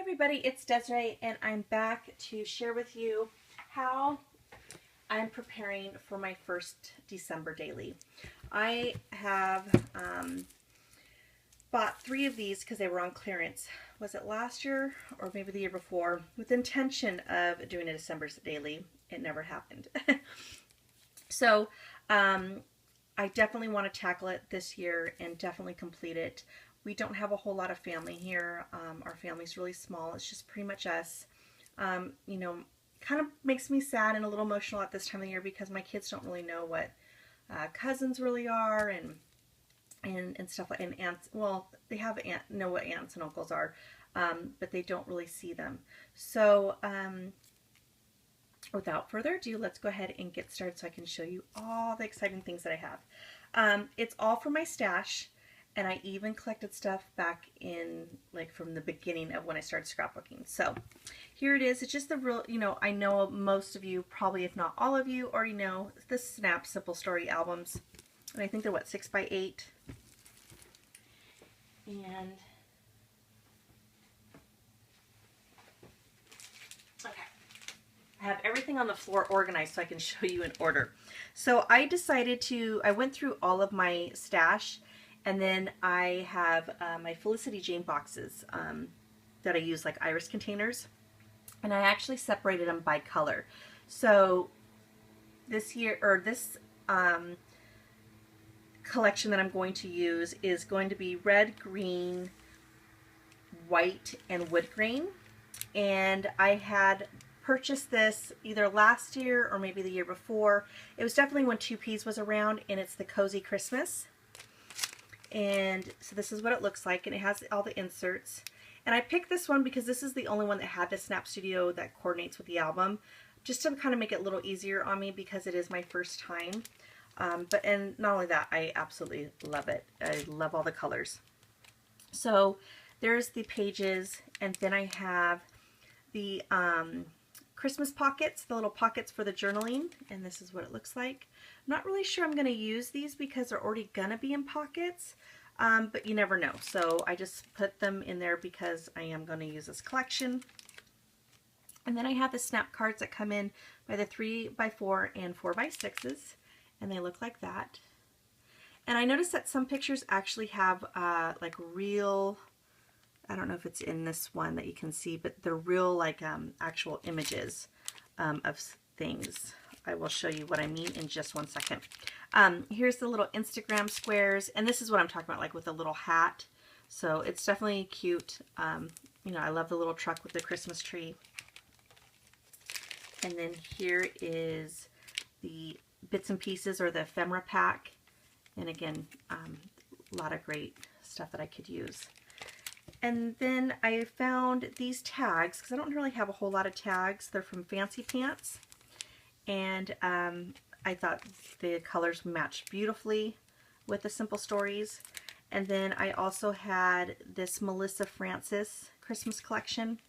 everybody, it's Desiree and I'm back to share with you how I'm preparing for my first December daily. I have bought 3 of these because they were on clearance. Was it last year or maybe the year before? With the intention of doing a December daily. It never happened. So I definitely want to tackle it this year and definitely complete it. We don't have a whole lot of family here. Our family's really small. It's just pretty much us. Kind of makes me sad and a little emotional at this time of the year because my kids don't really know what cousins really are and stuff like, and aunts. Well, they know what aunts and uncles are, but they don't really see them. So without further ado, let's go ahead and get started so I can show you all the exciting things that I have. It's all from my stash. And I even collected stuff back in, like, from the beginning of when I started scrapbooking. So here it is. It's just the real, I know most of you, probably if not all of you, already know the Snap Simple Story albums. And I think they're, what, 6 by 8? And, okay. I have everything on the floor organized so I can show you in order. So I went through all of my stash. And then I have my Felicity Jane boxes that I use like iris containers. And I actually separated them by color. So this collection that I'm going to use is going to be red, green, white, and wood grain. And I had purchased this either last year or maybe the year before. It was definitely when 2Ps was around, and it's the Cozy Christmas. And so this is what it looks like, and it has all the inserts. And I picked this one because this is the only one that had the Snap Studio that coordinates with the album, just to kind of make it a little easier on me because it is my first time. And not only that, I absolutely love it. I love all the colors. So there's the pages, and then I have the Christmas pockets, the little pockets for the journaling, and this is what it looks like. I'm not really sure I'm going to use these because they're already going to be in pockets, but you never know. So I just put them in there because I am going to use this collection. And then I have the snap cards that come in by the 3x4 and 4x6s, and they look like that. And I noticed that some pictures actually have like real, I don't know if it's in this one that you can see, but they're real like actual images of things. I will show you what I mean in just one second. Here's the little Instagram squares, and this is what I'm talking about, like with a little hat. So it's definitely cute. I love the little truck with the Christmas tree. And then here is the bits and pieces, or the ephemera pack. And again, a lot of great stuff that I could use. And then I found these tags, because I don't really have a whole lot of tags. They're from Fancy Pants. And I thought the colors matched beautifully with the Simple Stories. And then I also had this Melissa Francis Christmas collection.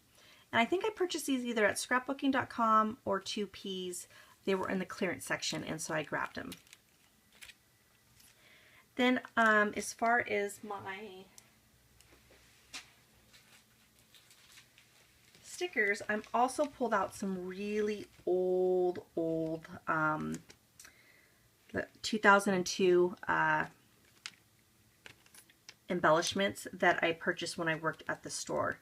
And I think I purchased these either at scrapbooking.com or 2Ps. They were in the clearance section, and so I grabbed them. Then as far as my stickers, I'm also pulled out some really old 2002 embellishments that I purchased when I worked at the store.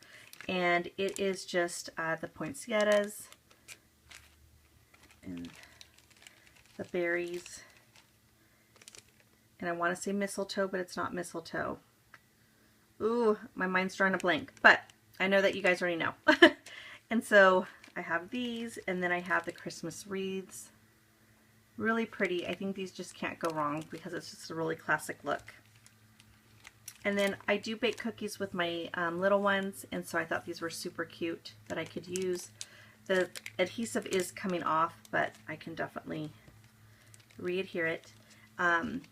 And it is just the poinsettias and the berries. And I want to say mistletoe, but it's not mistletoe. Ooh, my mind's drawing a blank, but I know that you guys already know. And so I have these, and then I have the Christmas wreaths. Really pretty. I think these just can't go wrong because it's just a really classic look. And then I do bake cookies with my little ones, and so I thought these were super cute that I could use. The adhesive is coming off, but I can definitely re-adhere it. And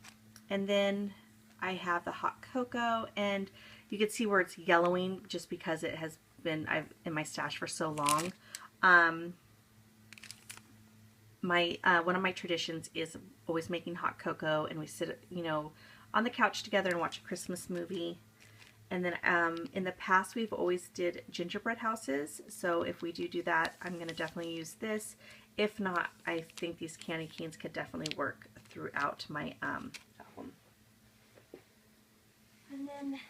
then I have the hot cocoa, and you can see where it's yellowing just because it has been in my stash for so long. One of my traditions is always making hot cocoa, and we sit, on the couch together and watch a Christmas movie. And then in the past we've always did gingerbread houses, so if we do that, I'm going to definitely use this. If not, I think these candy canes could definitely work throughout my album. And then,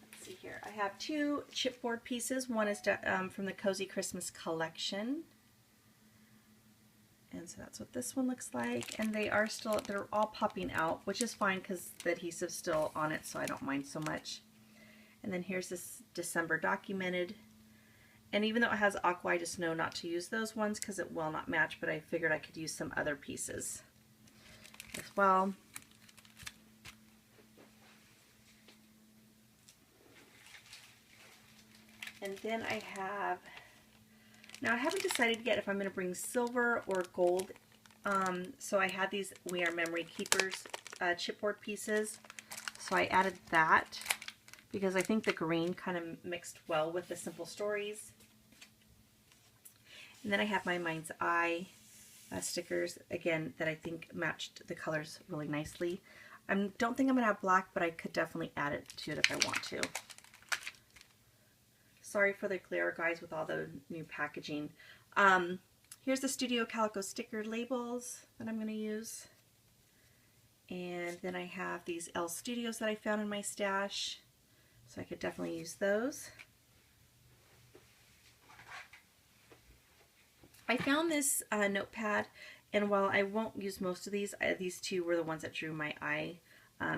let's see here, I have two chipboard pieces. One is from the Cozy Christmas collection. And so that's what this one looks like. And they are still, they're all popping out, which is fine because the adhesive's still on it, so I don't mind so much. And then here's this December documented. And even though it has aqua, I just know not to use those ones because it will not match, but I figured I could use some other pieces as well. And then I have, now I haven't decided yet if I'm going to bring silver or gold. So I had these We Are Memory Keepers chipboard pieces. So I added that because I think the green kind of mixed well with the Simple Stories. And then I have my Mind's Eye stickers, again, that I think matched the colors really nicely. I don't think I'm going to have black, but I could definitely add it to it if I want to. Sorry for the glare, guys, with all the new packaging. Here's the Studio Calico sticker labels that I'm going to use. And then I have these Elle Studios that I found in my stash, so I could definitely use those. I found this notepad, and while I won't use most of these two were the ones that drew my eye,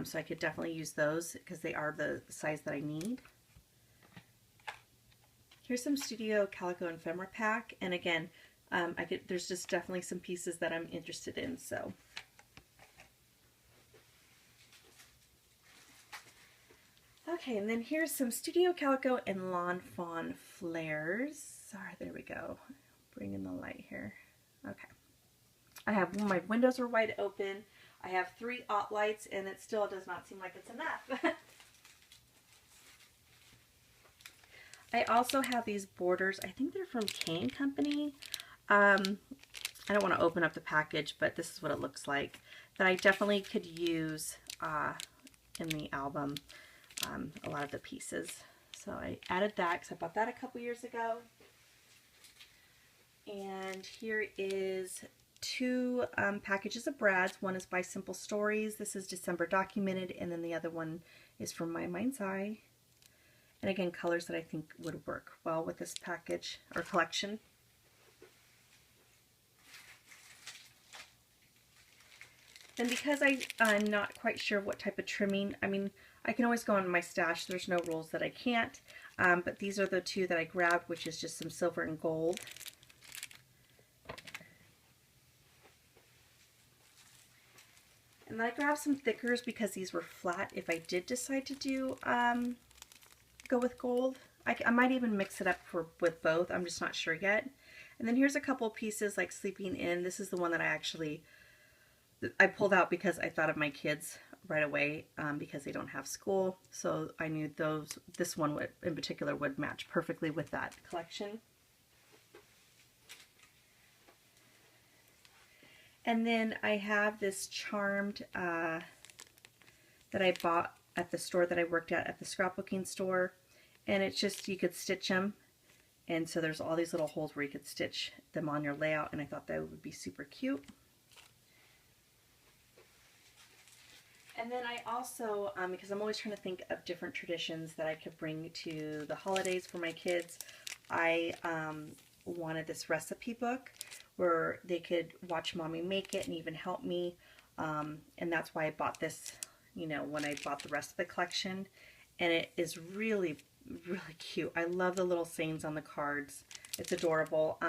so I could definitely use those because they are the size that I need. Here's some Studio Calico ephemera pack, and again, there's just definitely some pieces that I'm interested in. So, okay, and then here's some Studio Calico and Lawn Fawn flares. Sorry, there we go. Bring in the light here. Okay, I have my windows are wide open. I have 3 aught lights, and it still does not seem like it's enough. I also have these borders. I think they're from Kane Company. I don't want to open up the package, but this is what it looks like. That I definitely could use in the album, a lot of the pieces. So I added that because I bought that a couple years ago. And here is 2 packages of brads. One is by Simple Stories. This is December documented, and then the other one is from My Mind's Eye. And again, colors that I think would work well with this package or collection. And because I'm not quite sure what type of trimming, I mean, I can always go on my stash. There's no rules that I can't. But these are the 2 that I grabbed, which is just some silver and gold. And then I grabbed some thickers because these were flat if I did decide to do go with gold. I might even mix it up with both. I'm just not sure yet. And then here's a couple pieces like Sleeping In. This is the one that I pulled out because I thought of my kids right away because they don't have school. So I knew this one in particular would match perfectly with that collection. And then I have this Charmed that I bought at the store that I worked at the scrapbooking store. And it's just, you could stitch them. And so there's all these little holes where you could stitch them on your layout. And I thought that would be super cute. And then I also, because I'm always trying to think of different traditions that I could bring to the holidays for my kids, I wanted this recipe book where they could watch Mommy make it and even help me. And that's why I bought this, you know, when I bought the rest of the collection. And it is really, really cute. I love the little sayings on the cards. It's adorable.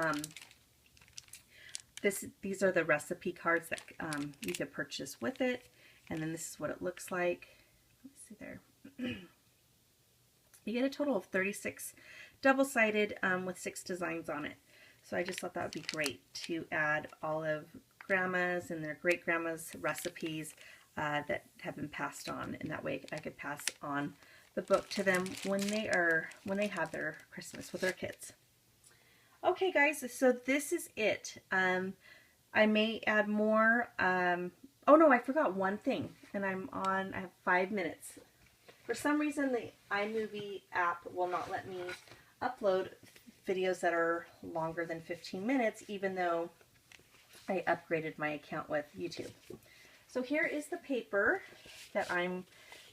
These are the recipe cards that you could purchase with it. And then this is what it looks like. Let's see there. You get a total of 36 double-sided with 6 designs on it. So I just thought that would be great to add all of Grandma's and their great-grandma's recipes that have been passed on. And that way I could pass on the book to them when they have their Christmas with their kids. Okay, guys, so this is it. I may add more. Oh no, I forgot one thing, and I have 5 minutes. For some reason, iMovie app will not let me upload videos that are longer than 15 minutes, even though I upgraded my account with YouTube. So here is the paper that I'm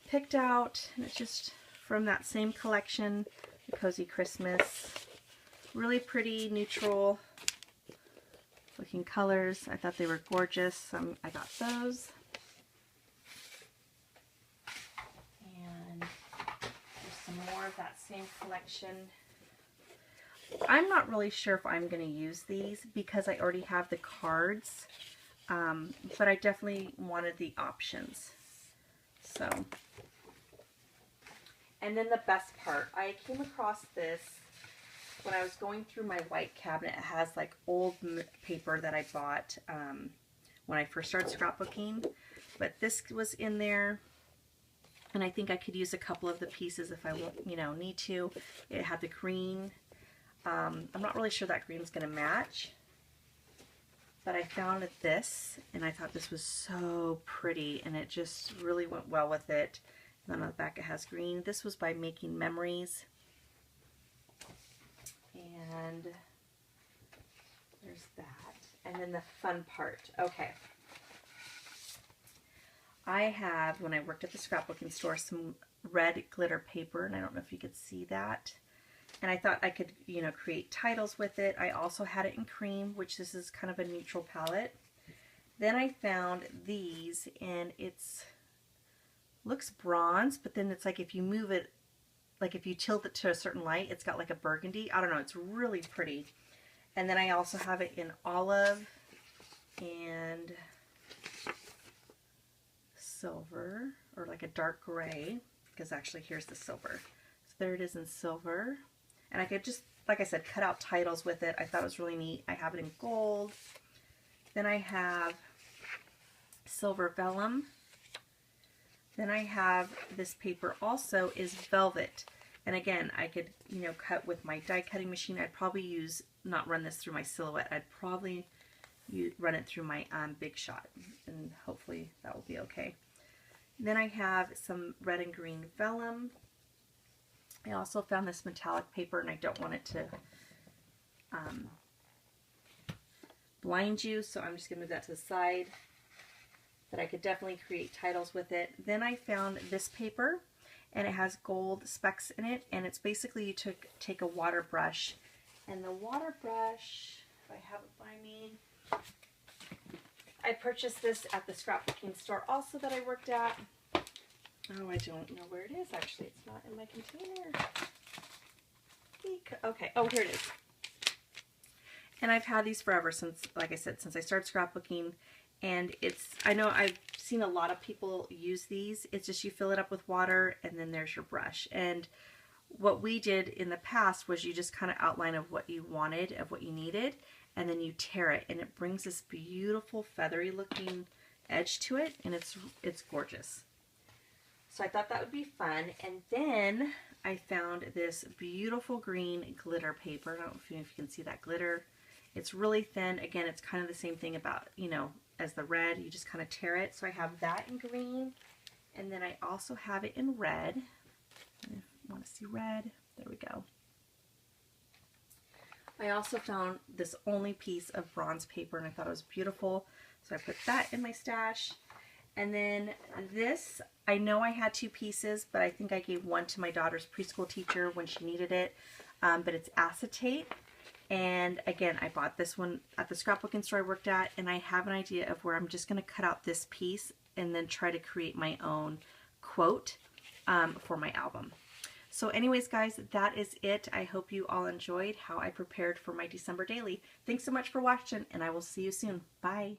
picked out, and it's just from that same collection, the Cozy Christmas. Really pretty, neutral looking colors. I thought they were gorgeous. I got those. And there's some more of that same collection. I'm not really sure if I'm going to use these because I already have the cards, but I definitely wanted the options. So, and then the best part, I came across this when I was going through my white cabinet. It has like old paper that I bought when I first started scrapbooking, but this was in there, and I think I could use a couple of the pieces if I need to. It had the green. I'm not really sure that green's going to match, but I found this, and I thought this was so pretty, and it just really went well with it. And then on the back it has green. This was by Making Memories. And there's that. And then the fun part. Okay. I have, when I worked at the scrapbooking store, some red glitter paper, and I don't know if you could see that. And I thought I could, create titles with it. I also had it in cream, which this is kind of a neutral palette. Then I found these, and looks bronze, but then it's like if you move it, like if you tilt it to a certain light, it's got like a burgundy. I don't know, it's really pretty. And then I also have it in olive and silver, or like a dark gray, because actually here's the silver. So there it is in silver. And I could just, like I said, cut out titles with it. I thought it was really neat. I have it in gold. Then I have silver vellum. Then I have this paper also is velvet. And again, I could, cut with my die cutting machine. I'd probably not run this through my Silhouette. I'd probably run it through my Big Shot. And hopefully that will be okay. Then I have some red and green vellum. I also found this metallic paper, and I don't want it to blind you, so I'm just going to move that to the side. But I could definitely create titles with it. Then I found this paper, and it has gold specks in it, and it's basically you take a water brush, and the water brush, if I have it by me, I purchased this at the scrapbooking store also that I worked at. Oh, I don't know where it is actually. It's not in my container. Okay, oh, here it is. And I've had these forever since, like I said, since I started scrapbooking. And I know I've seen a lot of people use these. It's just you fill it up with water, and then there's your brush. And what we did in the past was you just kind of outline of what you wanted, of what you needed, and then you tear it, and it brings this beautiful feathery looking edge to it, and it's gorgeous. So I thought that would be fun. And then I found this beautiful green glitter paper. I don't know if you can see that glitter. It's really thin. Again, it's kind of the same thing about, as the red. You just kind of tear it. So I have that in green. And then I also have it in red. If you want to see red, there we go. I also found this only piece of bronze paper, and I thought it was beautiful. So I put that in my stash. And then this, I know I had 2 pieces, but I think I gave one to my daughter's preschool teacher when she needed it. But it's acetate. And again, I bought this one at the scrapbooking store I worked at, and I have an idea of where I'm just going to cut out this piece and then try to create my own quote for my album. So anyways, guys, that is it. I hope you all enjoyed how I prepared for my December daily. Thanks so much for watching, and I will see you soon. Bye.